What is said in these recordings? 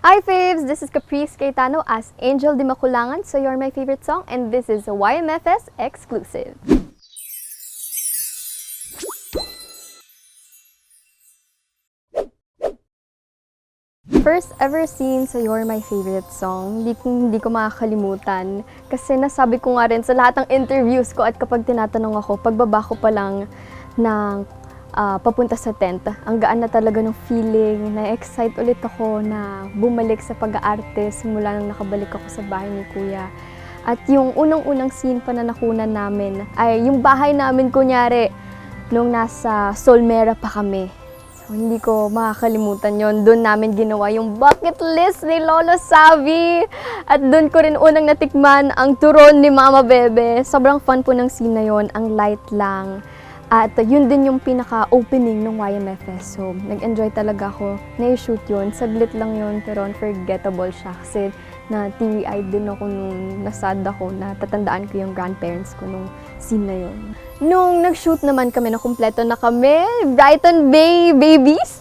Hi Faves! This is Caprice Cayetano as Angel Di Maculangan, so you're my favorite song, and this is a YMFS exclusive. First ever scene sa You're My Favorite Song, hindi ko makakalimutan. Kasi nasabi ko nga rin sa lahat ng interviews ko at kapag tinatanong ako, pagbaba ko pa lang ng papunta sa tent, ang gaan na talaga ng feeling, na-excite ulit ako na bumalik sa pag-aarte simula nang nakabalik ako sa bahay ni Kuya. At yung unang-unang scene pa na nakunan namin ay yung bahay namin kunyari nung nasa Solmera pa kami. So, hindi ko makakalimutan yon. Doon namin ginawa yung bucket list ni Lolo Savi. At doon ko rin unang natikman ang turon ni Mama Bebe. Sobrang fun po ng scene na yon. Ang light lang. At yun din yung pinaka-opening ng YMFS. So, nag-enjoy talaga ako. Na-shoot yun. Saglit lang yun, pero unforgettable siya. Kasi na-teary-eyed din ako nung nasad ako na tatandaan ko yung grandparents ko nung scene na yun. Nung nag-shoot naman kami, na kumpleto na kami, Brighton Bay babies!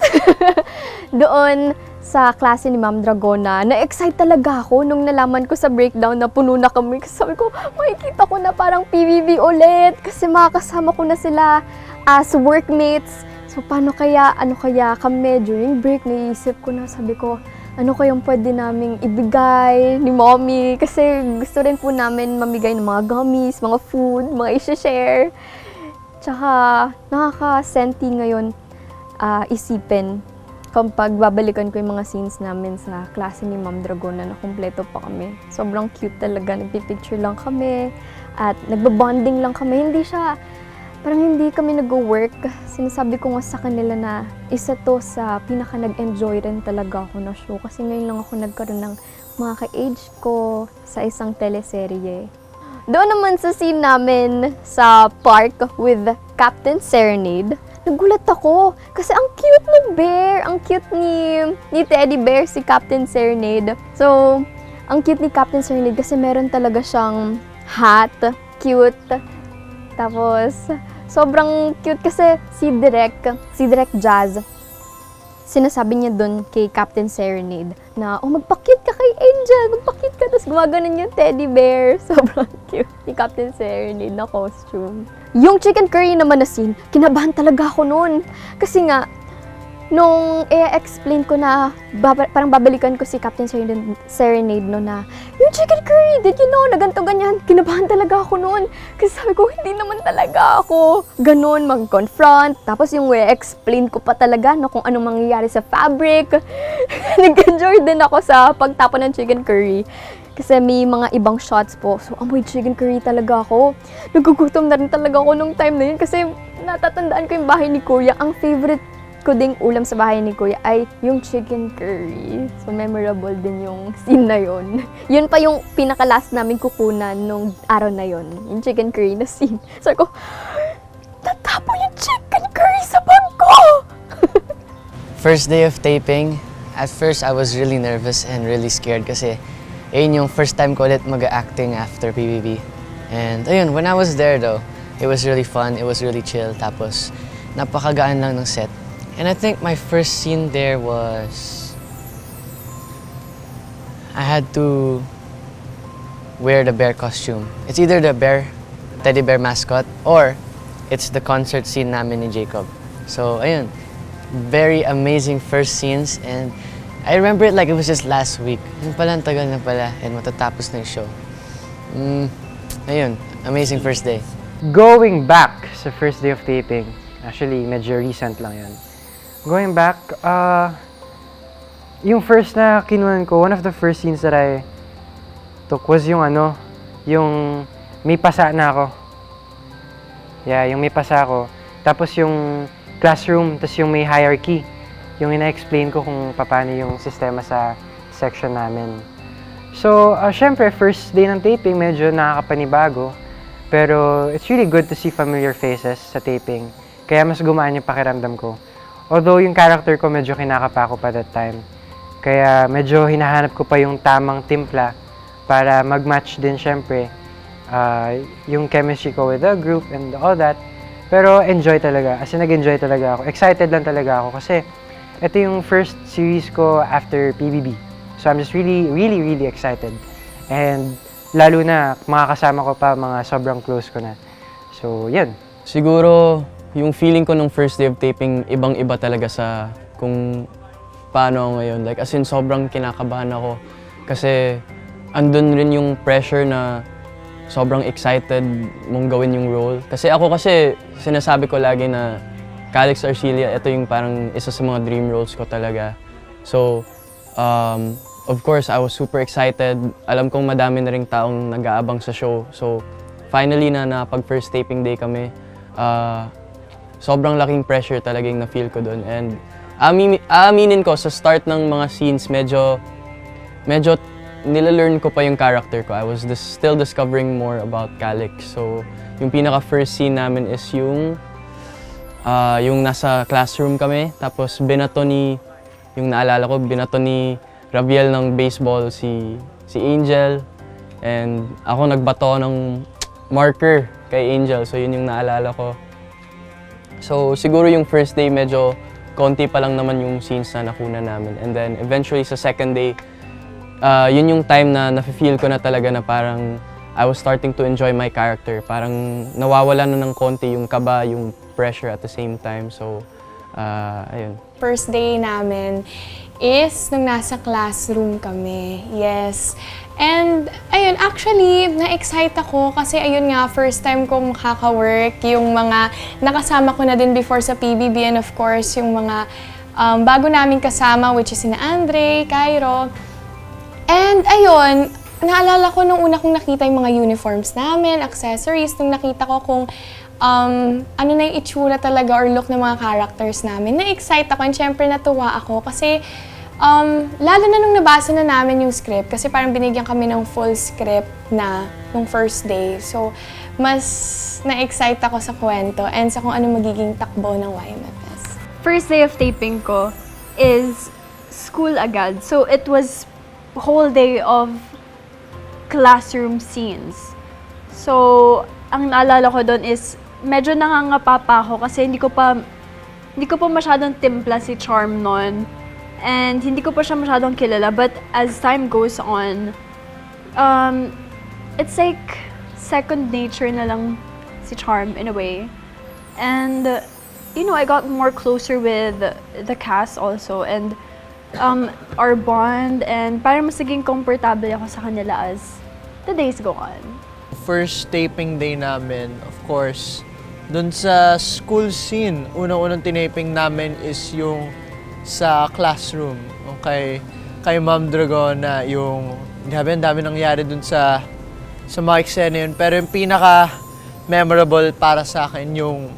Doon sa klase ni Ma'am Dragona, na-excite talaga ako nung nalaman ko sa breakdown na puno na kami. Kasi sabi ko, makikita ko na parang PBB ulit. Kasi makakasama ko na sila as workmates. So paano kaya, ano kaya kami during break, naisip ko na, sabi ko, ano kayang pwede naming ibigay ni Mommy? Kasi gusto rin po namin mamigay ng mga gummies, mga food, mga i-share. Tsaka nakaka-senti ngayon isipin kapag babalikan ko yung mga scenes namin sa klase ni Ma'am Dragona na kumpleto pa kami. Sobrang cute talaga. Nagpipicture lang kami at nagbabonding lang kami. Parang hindi kami nag-work. Sinasabi ko nga sa kanila na isa to sa pinaka nag-enjoy rin talaga ako na show. Kasi ngayon lang ako nagkaroon ng mga ka-age ko sa isang teleserye. Doon naman sa scene namin sa park with Captain Serenade, nagulat ako. Kasi ang cute ng bear. Ang cute ni Teddy Bear, si Captain Serenade. So, ang cute ni Captain Serenade kasi meron talaga siyang hat. Cute. Tapos, sobrang cute kasi si Direk Jazz, sinasabi niya dun kay Captain Serenade na, oh, magpa-cute ka kay Angel, magpa-cute ka. Tapos gumaganon yung teddy bear. Sobrang cute ni Captain Serenade na costume. Yung chicken curry naman na scene, kinabahan talaga ako nun. Kasi nga, nung i-explain ko na, parang babalikan ko si Captain Serenade no na, yung chicken curry, did you know, na ganito ganyan, kinabahan talaga ako noon. Kasi sabi ko, hindi naman talaga ako ganun mag-confront. Tapos yung i-explain ko pa talaga no, kung anong mangyayari sa fabric. Nag-enjoy din ako sa pagtapon ng chicken curry. Kasi may mga ibang shots po. So, amoy chicken curry talaga ako. Nagugutom na rin talaga ako nung time na yun. Kasi natatandaan ko yung bahay ni Kuya. Ang favorite ko ding ulam sa bahay ni Kuya ay yung chicken curry. So, memorable din yung scene na yun. Yun pa yung pinaka-last namin kukunan nung araw na yun. Yung chicken curry na scene. So, ako, tatapo yung chicken curry sa bag ko! First day of taping, at first I was really nervous and really scared kasi ayun yung first time ko ulit mag-acting after PBB. And ayun, when I was there though, it was really fun, it was really chill, tapos napakagaan lang ng set. And I think my first scene there was, I had to wear the bear costume. It's either the teddy bear mascot, or it's the concert scene namin ni Jacob. So ayun, very amazing first scenes, and I remember it like it was just last week. Yung pala, ang tagal na pala, and matatapos na yung show. Ayun, amazing first day. Going back sa first day of taping, actually medyo recent lang yan. Going back, yung first na kinuhan ko, one of the first scenes that I took was yung yung may pasa na ako. Yeah, yung may pasa ako. Tapos yung classroom, tapos yung may hierarchy. Yung ina-explain ko kung paano yung sistema sa section namin. So, syempre, first day ng taping, medyo nakakapanibago. Pero it's really good to see familiar faces sa taping. Kaya mas gumaan yung pakiramdam ko. Although yung character ko medyo kinakapa ko pa that time. Kaya medyo hinahanap ko pa yung tamang timpla para mag-match din syempre yung chemistry ko with the group and all that. Pero enjoy talaga. As in, nag-enjoy talaga ako. Excited lang talaga ako kasi ito yung first series ko after PBB. So I'm just really, really, really excited. And lalo na, makakasama ko pa mga sobrang close ko na. So, yun. Siguro, yung feeling ko nung first day of taping, ibang-iba talaga sa kung paano ako ngayon. Like, as in, sobrang kinakabahan ako. Kasi, andun rin yung pressure na sobrang excited mong gawin yung role. Kasi sinasabi ko lagi na Calix Arcilla, ito yung parang isa sa mga dream roles ko talaga. So, of course, I was super excited. Alam kong madami na ring taong nag-aabang sa show. So, finally na pag-first taping day kami, sobrang laking pressure talagang na-feel ko doon. And aaminin ko, sa start ng mga scenes, medyo nilalearn ko pa yung character ko. I was still discovering more about Calix. So, yung pinaka-first scene namin is yung nasa classroom kami. Tapos, yung naalala ko, binato ni Rabiel ng baseball si Angel. And ako nagbato ng marker kay Angel. So, yun yung naalala ko. So, siguro yung first day, medyo konti pa lang naman yung scenes na nakuna namin. And then, eventually, sa second day, yun yung time na nafe-feel ko na talaga na parang I was starting to enjoy my character. Parang nawawala na ng konti yung kaba, yung pressure at the same time. So, ayun. First day namin is nung nasa classroom kami. Yes. And ayun, actually, na-excite ako kasi ayun nga, first time ko makaka-work. Yung mga nakasama ko na din before sa PBB and of course, yung mga bago namin kasama, which is sina Andre, Cairo. And ayun, naalala ko nung una kong nakita yung mga uniforms namin, accessories, nung nakita ko kung ano na yung itsura talaga or look ng mga characters namin. Na-excite ako and syempre natuwa ako kasi lalo na nung nabasa na namin yung script kasi parang binigyan kami ng full script na nung first day. So, mas na-excite ako sa kwento and sa kung ano magiging takbo ng YMFS. First day of taping ko is school agad. So, it was whole day of classroom scenes. So, ang naalala ko doon is medyo nangangapa pa ako kasi hindi ko pa masyadong timpla si Charm noon. And hindi ko pa siya masyadong kilala. But as time goes on, it's like second nature na lang si Charm in a way. And, I got more closer with the cast also. And our bond, and parang mas naging comfortable ako sa kanila as the days go on. First taping day namin, of course, dun sa school scene, unang-unang tinaping namin is yung sa classroom. Okay, kay Ma'am Dragona, yung grabe, ang dami nangyari dun sa mga eksena yun. Pero yung pinaka-memorable para sa akin, yung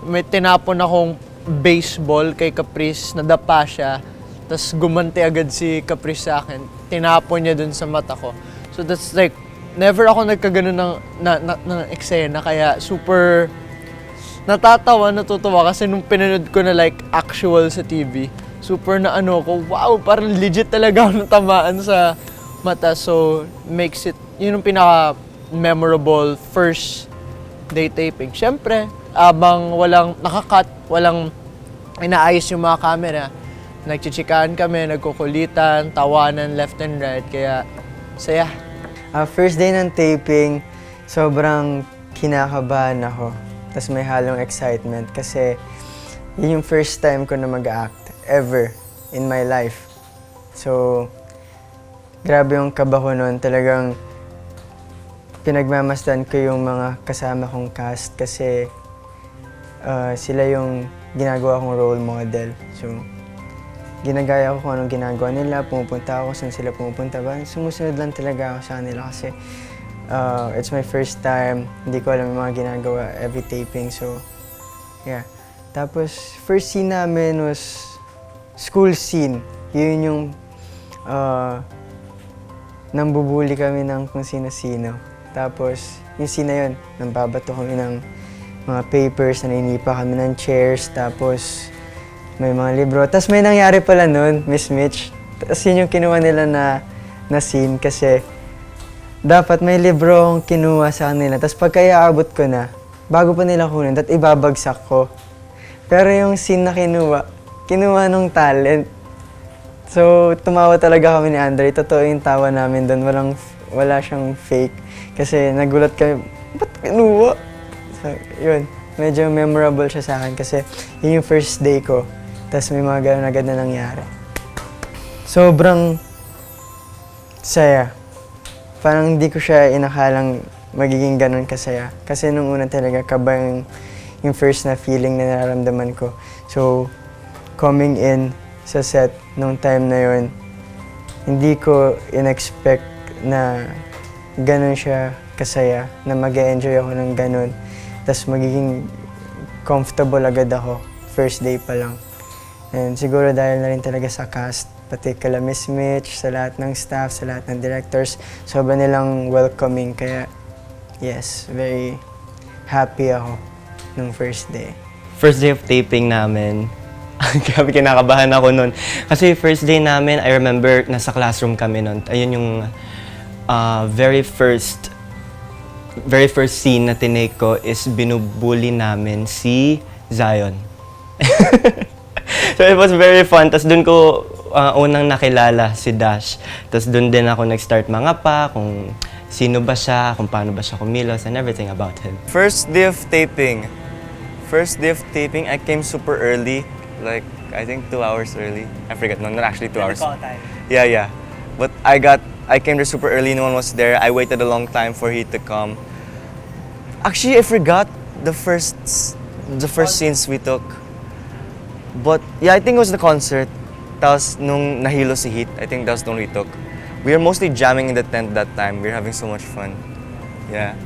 may tinapon akong baseball kay Caprice, nadapa siya, tapos gumanti agad si Caprice sa akin. Tinapon niya dun sa mata ko. So that's like, never ako nagkaganon ng eksena, kaya super natutuwa kasi nung pinanood ko na like actual sa TV, super na ko, wow, parang legit talaga ako natamaan sa mata. So, makes it, yun yung pinaka-memorable first day taping. Siyempre, abang walang nakakat, walang inaayos yung mga camera, nagchichikahan kami, nagkukulitan, tawanan left and right, kaya saya. First day ng taping, sobrang kinakabahan ako. Tapos may halong excitement kasi yun yung first time ko na mag-act ever in my life. So, grabe yung kaba ko nun. Talagang pinagmamasdan ko yung mga kasama kong cast kasi sila yung ginagawa kong role model. So, ginagaya ko kung anong ginagawa nila, pumupunta ako saan sila pumupunta ba. Sumusunod lang talaga ako sa kanila kasi it's my first time, hindi ko alam yung mga ginagawa every taping, so yeah. Tapos, first scene namin was school scene. Yun yung nambubuli kami ng kung sino-sino. Tapos, yung scene na yun, nambabato kami ng mga papers, naninipa kami ng chairs, tapos may mga libro. Tapos may nangyari pala nun, Miss Mitch. Tapos yun yung kinuha nila na scene kasi dapat may libro akong kinuha sa kanila. Tapos pagka iaabot ko na, bago pa nila kunin, at ibabagsak ko. Pero yung scene na kinuha nung talent. So, tumawa talaga kami ni Andre. Totoo yung tawa namin doon. Wala siyang fake. Kasi nagulat kami, ba't kinuha? So, yun. Medyo memorable siya sa akin kasi yun yung first day ko. Tapos may mga ganun agad na nangyari. Sobrang saya. Parang hindi ko siya inakalang magiging ganun kasaya. Kasi nung una talaga, kaba yung first na feeling na nararamdaman ko. So, coming in sa set nung time na yun, hindi ko in-expect na ganun siya kasaya, na mag-enjoy ako ng ganun. Tapos magiging comfortable agad ako, first day pa lang. And siguro dahil na rin talaga sa cast, pati kala Miss Mitch, sa lahat ng staff, sa lahat ng directors, sobrang nilang welcoming. Kaya yes, very happy ako nung first day. First day of taping namin, grabe kinakabahan ako nun. Kasi first day namin, I remember nasa classroom kami nun. Ayun yung very first scene na tinake ko is binubuli namin si Zion. So it was very fun. Tapos dun ko unang nakilala si Dash. Tapos dun din ako nag-start mangapa kung sino ba siya, kung paano ba siya kumilos, and everything about him. First day of taping, I came super early. Like, I think 2 hours early. I forget, no, not actually 2 hours. Yeah. But I came there super early, no one was there. I waited a long time for he to come. Actually, I forgot the first scenes we took. But yeah, I think it was the concert. Tapos nung nahilo si Heat, I think that was the one we took. We were mostly jamming in the tent that time. We were having so much fun. Yeah.